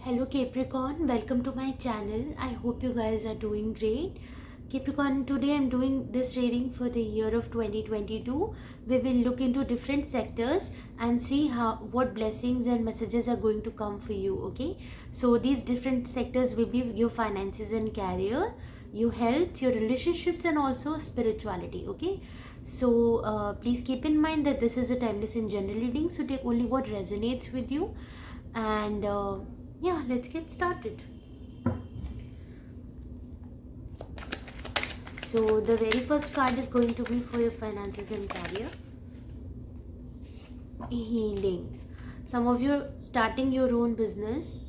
Hello Capricorn, welcome to my channel. I hope you guys are doing great. Capricorn, today I'm doing this reading for the year of 2022. We will look into different sectors and see what blessings and messages are going to come for you, okay? So these different sectors will be your finances and career, your health, your relationships and also spirituality, okay? So please keep in mind that this is a timeless and general reading, so take only what resonates with you. And yeah, let's get started. So the very first card is going to be for your finances and career. Healing. Some of you are starting your own business.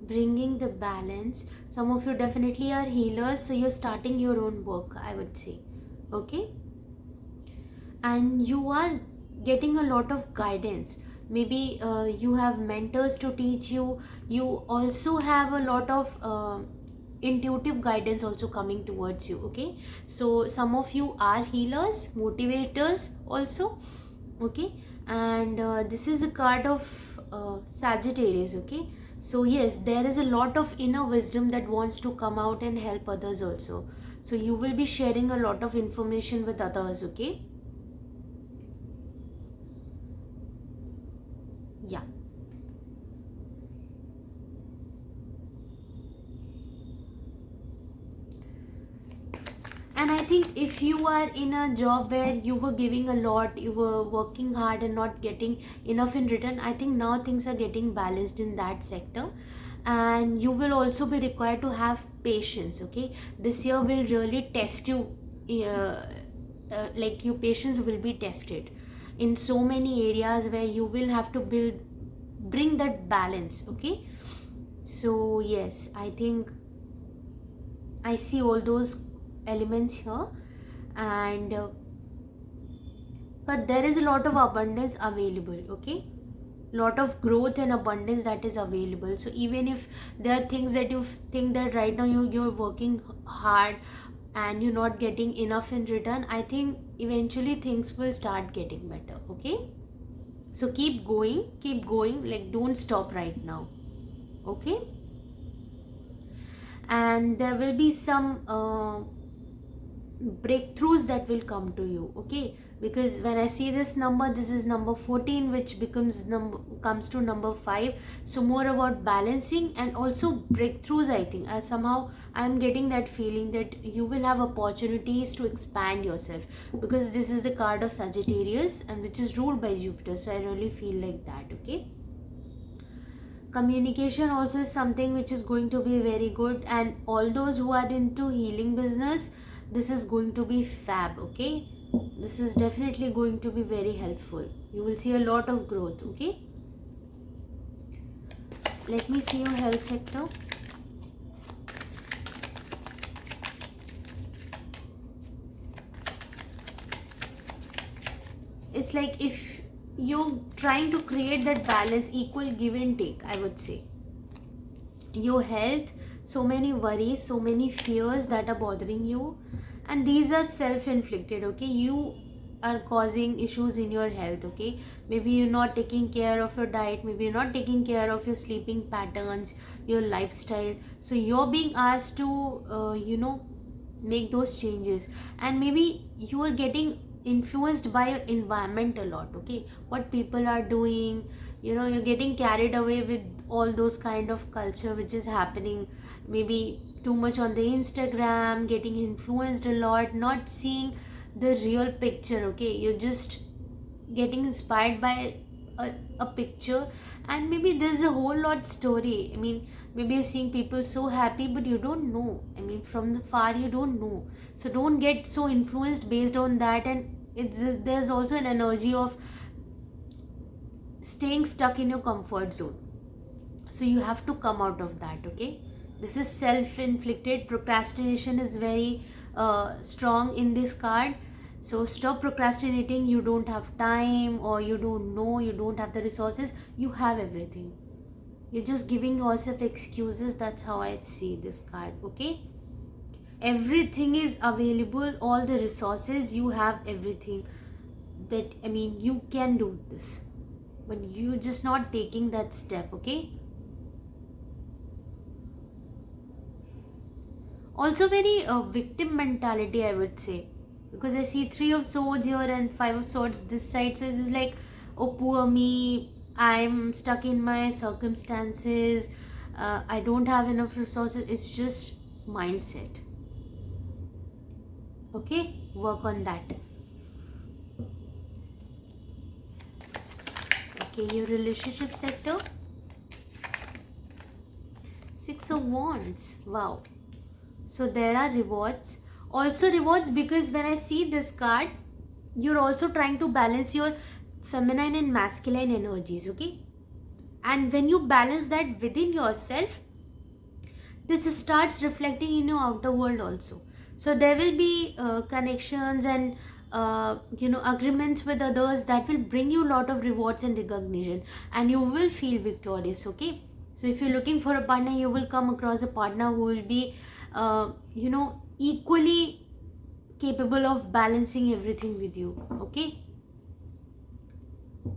Bringing the balance. Some of you definitely are healers, so you're starting your own work, I would say. Okay? And you are getting a lot of guidance. Maybe you have mentors to teach you. You also have a lot of intuitive guidance also coming towards you, okay? So some of you are healers, motivators also, okay? And this is a card of Sagittarius, okay? So yes, there is a lot of inner wisdom that wants to come out and help others also. So you will be sharing a lot of information with others, okay? Yeah. And I think if you are in a job where you were giving a lot, you were working hard and not getting enough in return, I think now things are getting balanced in that sector. And you will also be required to have patience, okay? This year will really test you, like your patience will be tested in so many areas where you will have to bring that balance, okay? So yes, I think I see all those elements here. And but there is a lot of abundance available, okay? Lot of growth and abundance that is available. So even if there are things that you think that right now you're working hard and you're not getting enough in return, I think eventually things will start getting better, okay? So keep going, like don't stop right now, okay? And there will be some breakthroughs that will come to you, okay? Because when I see this number, this is number 14, which comes to number 5. So more about balancing and also breakthroughs. I think somehow I'm getting that feeling that you will have opportunities to expand yourself, because this is the card of Sagittarius and which is ruled by Jupiter. So I really feel like that, okay? Communication also is something which is going to be very good, and all those who are into healing business, this is going to be fab, okay? This is definitely going to be very helpful. You will see a lot of growth, okay? Let me see your health sector. It's like if you're trying to create that balance, equal give and take, I would say. Your health, so many worries, so many fears that are bothering you, and these are self-inflicted, okay? You are causing issues in your health, okay? Maybe you're not taking care of your diet, maybe you're not taking care of your sleeping patterns, your lifestyle. So you're being asked to make those changes. And maybe you are getting influenced by your environment a lot, okay? What people are doing, you're getting carried away with all those kind of culture which is happening. Maybe too much on the Instagram, getting influenced a lot, not seeing the real picture, okay? You're just getting inspired by a picture, and maybe there's a whole lot story. I mean, maybe you're seeing people so happy, but you don't know. I mean, from the far you don't know. So don't get so influenced based on that. And there's also an energy of staying stuck in your comfort zone. So you have to come out of that, okay? This is self-inflicted. Procrastination is very strong in this card. So stop procrastinating. You don't have time, or you don't know, you don't have the resources. You have everything. You're just giving yourself excuses. That's how I see this card, okay? Everything is available, all the resources, you have everything. that, I mean, you can do this, but you just not taking that step. Okay, also very victim mentality, I would say, because I see three of swords here and five of swords this side. So it's like, oh poor me, I'm stuck in my circumstances, I don't have enough resources. It's just mindset. Okay, work on that. Okay, your relationship sector, Six of Wands. Wow. So there are rewards. Also rewards, because when I see this card, you're also trying to balance your feminine and masculine energies. Okay, and when you balance that within yourself, this starts reflecting in your outer world also. So there will be connections and agreements with others that will bring you a lot of rewards and recognition, and you will feel victorious. Okay, so if you're looking for a partner, you will come across a partner who will be equally capable of balancing everything with you. Okay,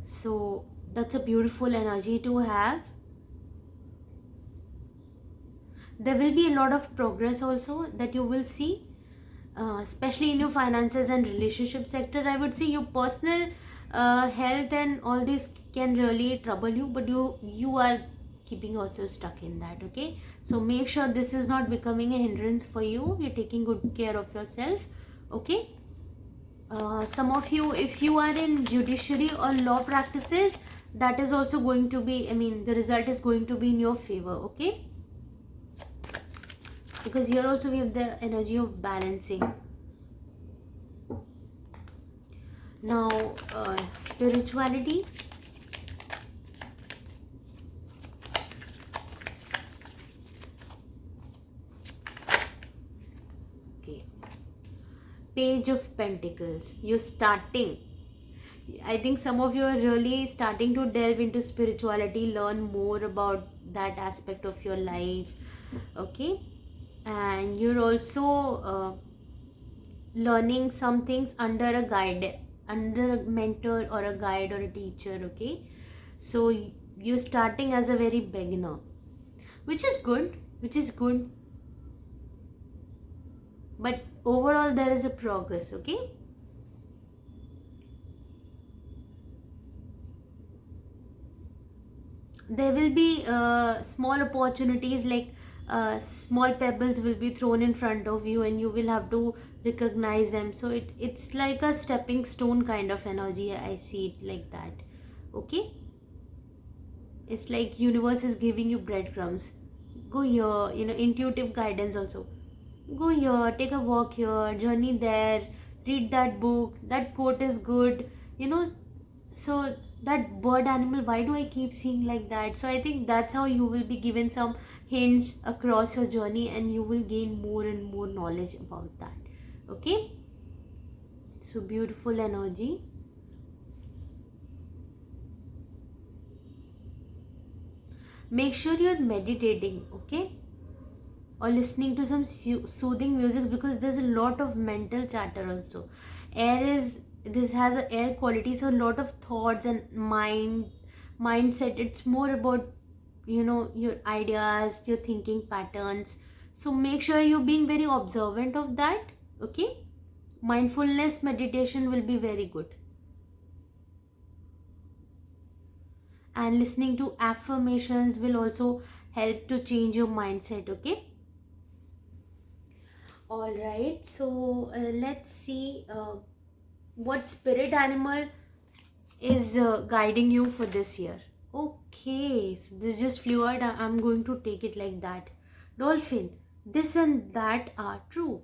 so that's a beautiful energy to have. There will be a lot of progress also that you will see, especially in your finances and relationship sector. I would say your personal health and all this can really trouble you, but you are keeping yourself stuck in that. Okay, so make sure this is not becoming a hindrance for you. You're taking good care of yourself. Okay, some of you, if you are in judiciary or law practices, that is also going to be, I mean, the result is going to be in your favor. Okay, because here also we have the energy of balancing. Now spirituality, okay, Page of Pentacles. You're starting, I think some of you are really starting to delve into spirituality, learn more about that aspect of your life. Okay, and you're also learning some things under a guide, under a mentor or a guide or a teacher. Okay, so you're starting as a very beginner, which is good, but overall there is a progress. Okay, there will be small opportunities, like small pebbles will be thrown in front of you and you will have to recognize them. So it's like a stepping stone kind of energy, I see it like that. Okay, it's like universe is giving you breadcrumbs. Go here, intuitive guidance also. Go here, take a walk here, journey there, read that book, that quote is good, so that bird animal, why do I keep seeing like that? So I think that's how you will be given some hints across your journey and you will gain more and more knowledge about that. Okay, so beautiful energy. Make sure you're meditating. Okay, or listening to some soothing music, because there's a lot of mental chatter also. Air is, this has a air quality, so a lot of thoughts and mindset. It's more about your ideas, your thinking patterns. So make sure you're being very observant of that. Okay, mindfulness meditation will be very good, and listening to affirmations will also help to change your mindset. Okay, all right, so let's see what spirit animal is guiding you for this year. Okay, so this just flew out. I'm going to take it like that. Dolphin, this and that are true.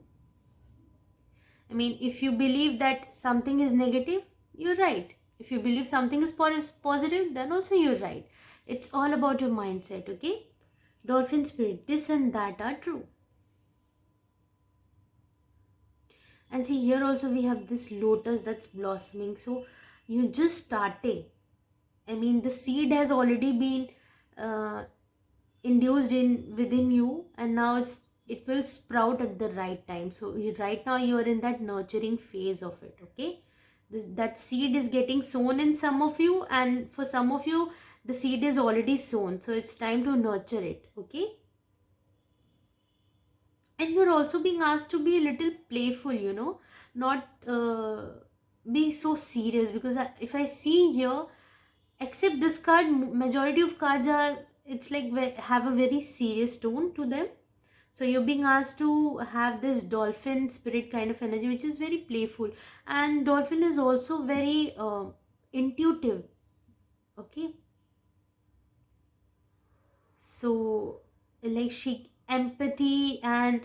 I mean, if you believe that something is negative, you're right. If you believe something is positive, then also you're right. It's all about your mindset. Okay, Dolphin spirit, this and that are true. And see, here also we have this lotus that's blossoming. So you're just starting. I mean, the seed has already been uh, induced in within you, and now it will sprout at the right time. So right now you are in that nurturing phase of it. Okay, That seed is getting sown in some of you, and for some of you the seed is already sown, so it's time to nurture it. Okay, and you're also being asked to be a little playful, not be so serious, because if I see here, except this card, majority of cards are, it's like have a very serious tone to them. So you're being asked to have this dolphin spirit kind of energy, which is very playful, and dolphin is also very intuitive. Okay, so like she empathy, and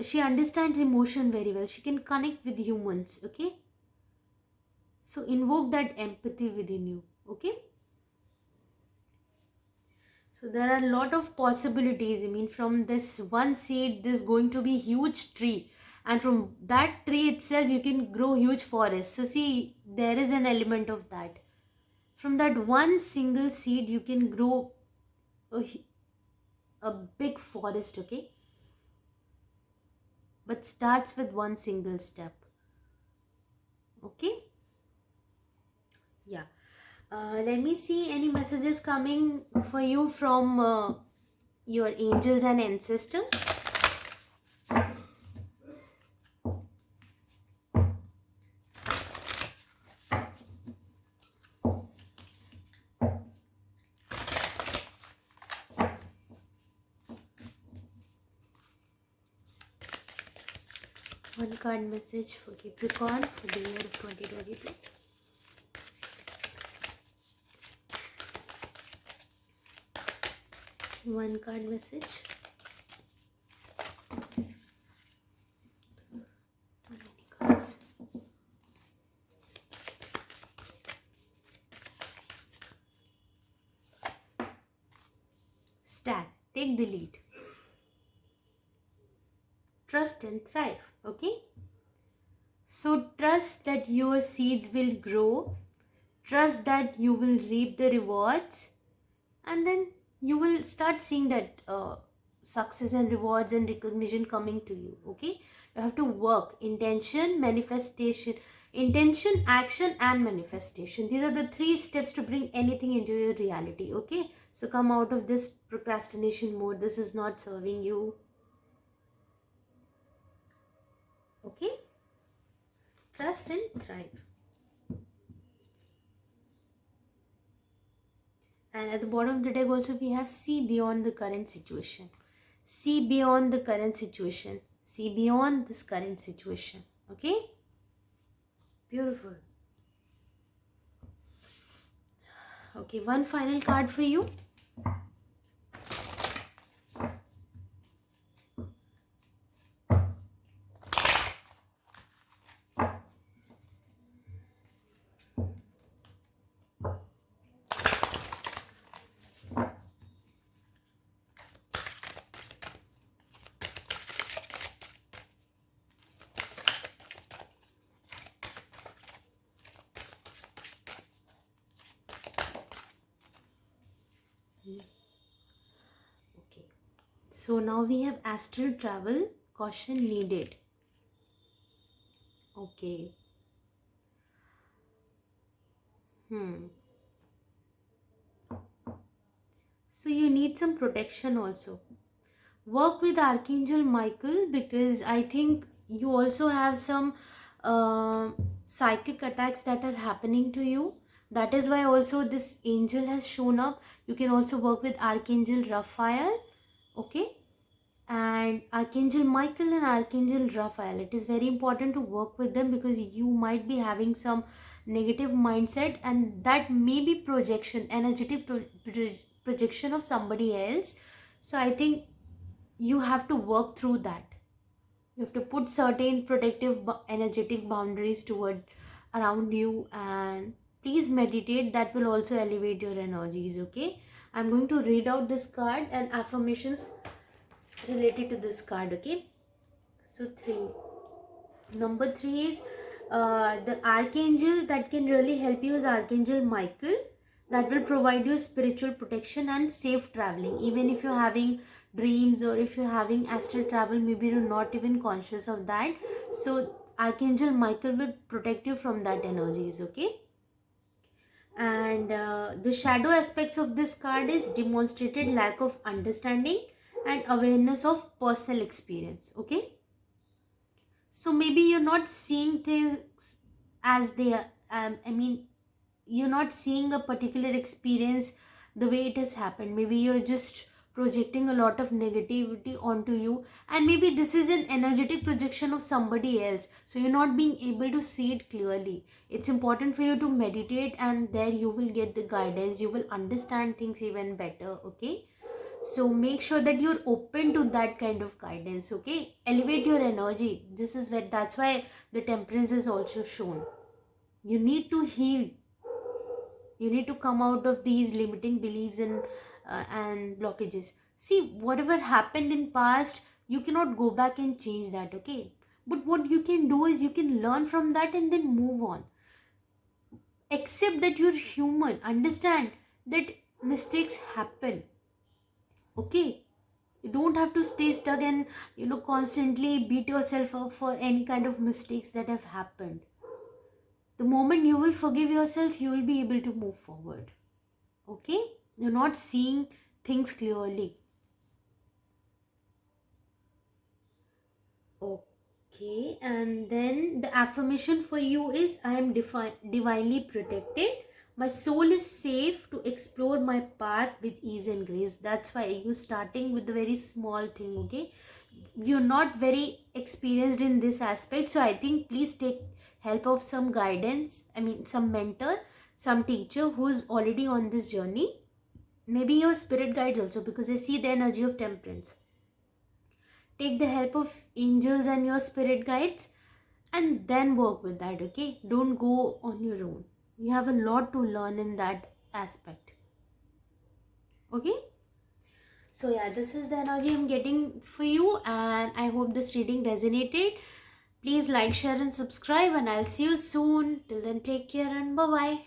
she understands emotion very well, she can connect with humans. Okay, so invoke that empathy within you. Okay, so there are a lot of possibilities. I mean, from this one seed, there's going to be huge tree, and from that tree itself, you can grow huge forest. So see, there is an element of that. From that one single seed, you can grow a, a big forest. Okay, but starts with one single step. Okay, yeah. Let me see any messages coming for you from your angels and ancestors. One card message for Capricorn for the year of 2022. One card message. Too many cards. Stand. Take the lead. Trust and thrive. Okay, so trust that your seeds will grow, trust that you will reap the rewards, and then you will start seeing that success and rewards and recognition coming to you. Okay, you have to work. Intention, manifestation, intention, action, and manifestation, these are the 3 steps to bring anything into your reality. Okay, so come out of this procrastination mode. This is not serving you. Okay, trust and thrive. And at the bottom of the deck also we have see beyond the current situation. See beyond the current situation. See beyond this current situation. Okay, beautiful. Okay, one final card for you. Okay, so now we have astral travel, caution needed. Okay. So you need some protection also. Work with Archangel Michael, because I think you also have some psychic attacks that are happening to you. That is why also this angel has shown up. You can also work with Archangel Raphael. Okay, and Archangel Michael and Archangel Raphael, it is very important to work with them, because you might be having some negative mindset, and that may be projection, energetic projection of somebody else. So I think you have to work through that. You have to put certain protective energetic boundaries toward around you, and please meditate. That will also elevate your energies. Okay, I'm going to read out this card and affirmations related to this card. Okay, so 3, number 3 is the archangel that can really help you is Archangel Michael, that will provide you spiritual protection and safe traveling. Even if you're having dreams, or if you're having astral travel, maybe you're not even conscious of that, so Archangel Michael will protect you from that energies, okay? And the shadow aspects of this card is demonstrated lack of understanding and awareness of personal experience, okay? So maybe you're not seeing things as they are. I mean, you're not seeing a particular experience the way it has happened. Maybe you're just projecting a lot of negativity onto you, and maybe this is an energetic projection of somebody else, so you're not being able to see it clearly. It's important for you to meditate, and there you will get the guidance, you will understand things even better, okay? So make sure that you're open to that kind of guidance, okay? Elevate your energy. This is where, that's why the temperance is also shown. You need to heal. You need to come out of these limiting beliefs and blockages. See, whatever happened in past, you cannot go back and change that, okay? But what you can do is you can learn from that and then move on. Accept that you're human. Understand that mistakes happen, okay? You don't have to stay stuck and constantly beat yourself up for any kind of mistakes that have happened. The moment you will forgive yourself, you will be able to move forward, okay? You're not seeing things clearly. Okay, and then the affirmation for you is, I am divinely protected. My soul is safe to explore my path with ease and grace. That's why you're starting with a very small thing, okay? You're not very experienced in this aspect, so I think please take help of some guidance. I mean, some mentor, some teacher who's already on this journey. Maybe your spirit guides also, because I see the energy of temperance. Take the help of angels and your spirit guides, and then work with that, okay? Don't go on your own. You have a lot to learn in that aspect, okay? So yeah, this is the energy I'm getting for you, and I hope this reading resonated. Please like, share and subscribe, and I'll see you soon. Till then, take care and bye bye.